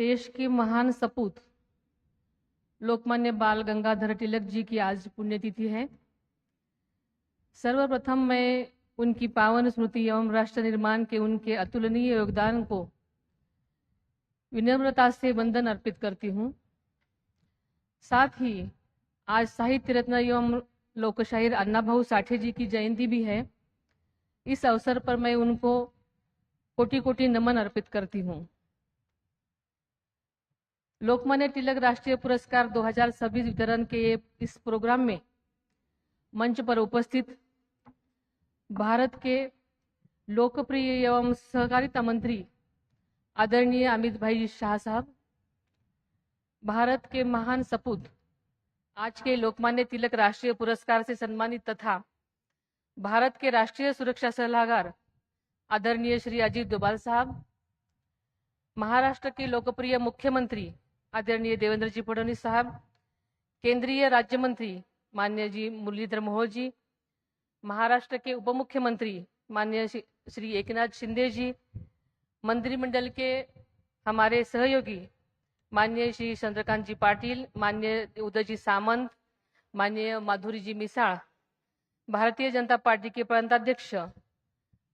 देश के महान सपूत लोकमान्य बाल गंगाधर तिलक जी की आज पुण्यतिथि है। सर्वप्रथम मैं उनकी पावन स्मृति एवं राष्ट्र निर्माण के उनके अतुलनीय योगदान को विनम्रता से वंदन अर्पित करती हूँ। साथ ही आज साहित्य रत्न एवं लोकशाहीर अन्नाभाऊ साठे जी की जयंती भी है। इस अवसर पर मैं उनको कोटि कोटि नमन अर्पित करती हूँ। लोकमान्य तिलक राष्ट्रीय पुरस्कार 2026 वितरण के इस प्रोग्राम में मंच पर उपस्थित भारत के लोकप्रिय एवं सहकारिता मंत्री आदरणीय अमित भाई शाह साहब, भारत के महान सपूत आज के लोकमान्य तिलक राष्ट्रीय पुरस्कार से सम्मानित तथा भारत के राष्ट्रीय सुरक्षा सलाहकार आदरणीय श्री अजीत डोभाल साहब, महाराष्ट्र के लोकप्रिय मुख्यमंत्री आदरणीय देवेंद्र जी फडणवीस साहब, केंद्रीय राज्य मंत्री माननीय जी मुरलीधर मोहोळ जी, महाराष्ट्र के उप मुख्यमंत्री माननीय श्री एकनाथ शिंदे जी, मंत्रिमंडल के हमारे सहयोगी माननीय श्री चंद्रकांत जी पाटिल, माननीय उदयजी सामंत, माननीय माधुरी जी मिसाळ, भारतीय जनता पार्टी के प्रांताध्यक्ष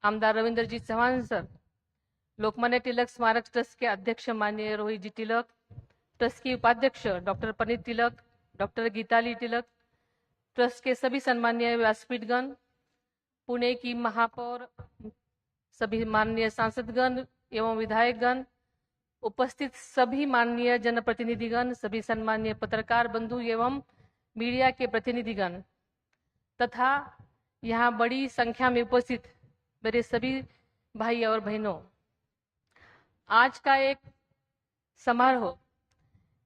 आमदार रविंद्र जी चव्हाण सर, लोकमान्य तिलक स्मारक ट्रस्ट के अध्यक्ष माननीय रोहित जी तिलक, ट्रस्ट की उपाध्यक्ष डॉक्टर पनीत तिलक, डॉक्टर गीताली तिलक, ट्रस्ट के सभी सम्मानीय व्यासपीठगण, पुणे की महापौर, सभी माननीय सांसदगण एवं विधायकगण, उपस्थित सभी माननीय जनप्रतिनिधिगण, सभी सम्मानीय पत्रकार बंधु एवं मीडिया के प्रतिनिधिगण तथा यहाँ बड़ी संख्या में उपस्थित मेरे सभी भाई और बहनों, आज का एक समारोह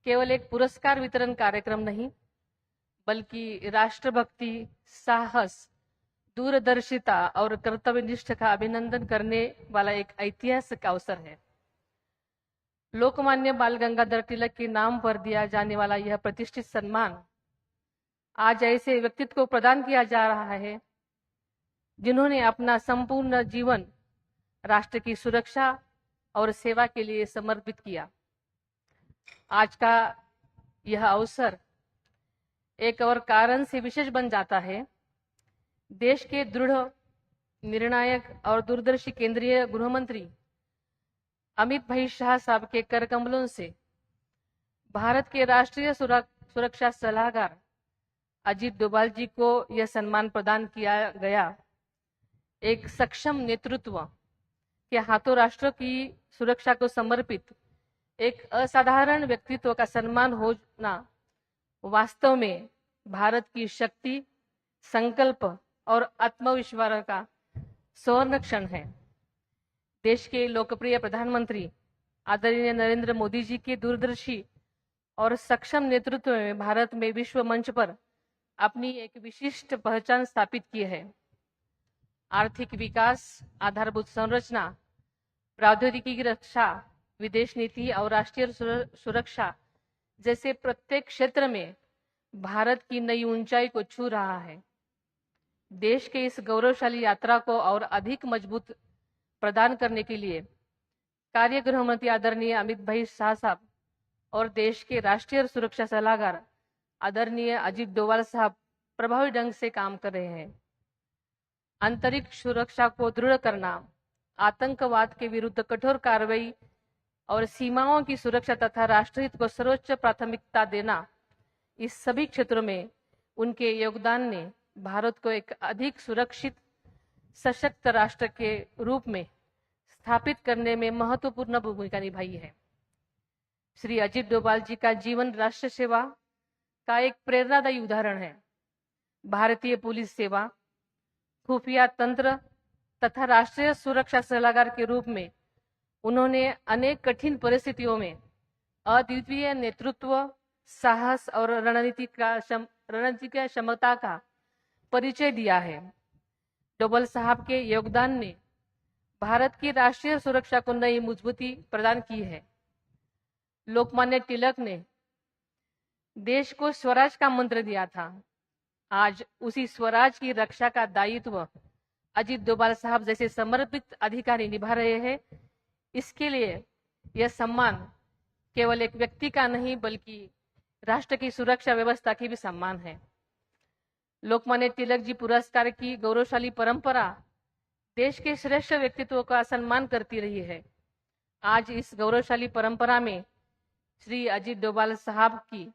केवल एक पुरस्कार वितरण कार्यक्रम नहीं, बल्कि राष्ट्रभक्ति, साहस, दूरदर्शिता और कर्तव्यनिष्ठ का अभिनंदन करने वाला एक ऐतिहासिक अवसर है। लोकमान्य बाल गंगाधर तिलक के नाम पर दिया जाने वाला यह प्रतिष्ठित सम्मान आज ऐसे व्यक्तित्व को प्रदान किया जा रहा है जिन्होंने अपना संपूर्ण जीवन राष्ट्र की सुरक्षा और सेवा के लिए समर्पित किया। आज का यह अवसर एक और कारण से विशेष बन जाता है। देश के दृढ़, निर्णायक और दूरदर्शी केंद्रीय गृह मंत्री अमित भाई शाह साहब के कर कमलों से भारत के राष्ट्रीय सुरक्षा सलाहकार अजीत डोभाल जी को यह सम्मान प्रदान किया गया। एक सक्षम नेतृत्व के हाथों राष्ट्र की सुरक्षा को समर्पित एक असाधारण व्यक्तित्व का सम्मान होना वास्तव में भारत की शक्ति, संकल्प और आत्मविश्वास का स्वर्ण क्षण है। देश के लोकप्रिय प्रधानमंत्री आदरणीय नरेंद्र मोदी जी के दूरदर्शी और सक्षम नेतृत्व में भारत में विश्व मंच पर अपनी एक विशिष्ट पहचान स्थापित की है। आर्थिक विकास, आधारभूत संरचना, प्रौद्योगिकी की रक्षा, विदेश नीति और राष्ट्रीय सुरक्षा जैसे प्रत्येक क्षेत्र में भारत की नई ऊंचाई को छू रहा है। देश के इस गौरवशाली यात्रा को और अधिक मजबूत प्रदान करने के लिए कार्य गृह मंत्री आदरणीय अमित भाई शाह साहब और देश के राष्ट्रीय सुरक्षा सलाहकार आदरणीय अजीत डोभाल साहब प्रभावी ढंग से काम कर रहे हैं। आंतरिक सुरक्षा को दृढ़ करना, आतंकवाद के विरुद्ध कठोर कार्रवाई और सीमाओं की सुरक्षा तथा राष्ट्रहित को सर्वोच्च प्राथमिकता देना, इस सभी क्षेत्रों में उनके योगदान ने भारत को एक अधिक सुरक्षित, सशक्त राष्ट्र के रूप में स्थापित करने में महत्वपूर्ण भूमिका निभाई है। श्री अजीत डोभाल जी का जीवन राष्ट्र सेवा का एक प्रेरणादायी उदाहरण है। भारतीय पुलिस सेवा, खुफिया तंत्र तथा राष्ट्रीय सुरक्षा सलाहकार के रूप में उन्होंने अनेक कठिन परिस्थितियों में अद्वितीय नेतृत्व, साहस और रणनीतिक क्षमता का परिचय दिया है। डोभाल साहब के योगदान ने भारत की राष्ट्रीय सुरक्षा को नई मजबूती प्रदान की है। लोकमान्य तिलक ने देश को स्वराज का मंत्र दिया था। आज उसी स्वराज की रक्षा का दायित्व अजीत डोभाल साहब जैसे समर्पित अधिकारी निभा रहे हैं। इसके लिए यह सम्मान केवल एक व्यक्ति का नहीं बल्कि राष्ट्र की सुरक्षा व्यवस्था की भी सम्मान है। लोकमान्य तिलक जी पुरस्कार की गौरवशाली परंपरा देश के श्रेष्ठ व्यक्तित्वों का सम्मान करती रही है। आज इस गौरवशाली परंपरा में श्री अजीत डोभाल साहब की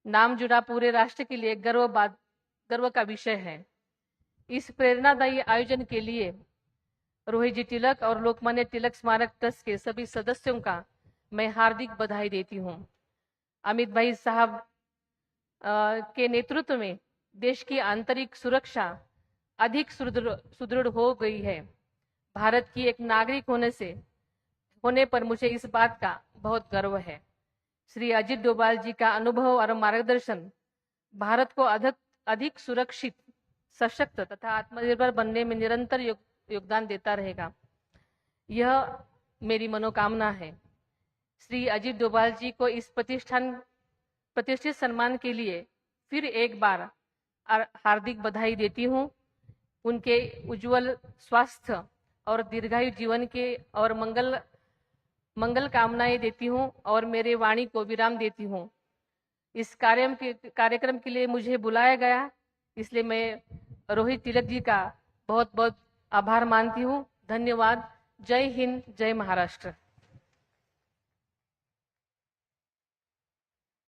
नाम जुड़ा पूरे राष्ट्र के लिए गर्व का विषय है। इस प्रेरणादायी आयोजन के लिए रोहित जी तिलक और लोकमान्य तिलक स्मारक ट्रस्ट के सभी सदस्यों का मैं हार्दिक बधाई देती हूँ। अमित भाई साहब के नेतृत्व में देश की आंतरिक सुरक्षा अधिक सुदृढ़ हो गई है। भारत की एक नागरिक होने पर मुझे इस बात का बहुत गर्व है। श्री अजीत डोभाल जी का अनुभव और मार्गदर्शन भारत को अधिक सुरक्षित, सशक्त तथा आत्मनिर्भर बनने में निरंतर योगदान देता रहेगा। यह मेरी मनोकामना है। श्री अजीत डोभाल जी को इस प्रतिष्ठित सम्मान के लिए फिर एक बार हार्दिक बधाई देती हूँ। उनके उज्जवल स्वास्थ्य और दीर्घायु जीवन के और मंगल कामनाएं देती हूँ और मेरे वाणी को विराम देती हूँ। इस कार्यक्रम के लिए मुझे बुलाया गया, इसलिए मैं रोहित तिलक जी का बहुत बहुत आभार मानती हूँ। धन्यवाद। जय हिंद, जय महाराष्ट्र।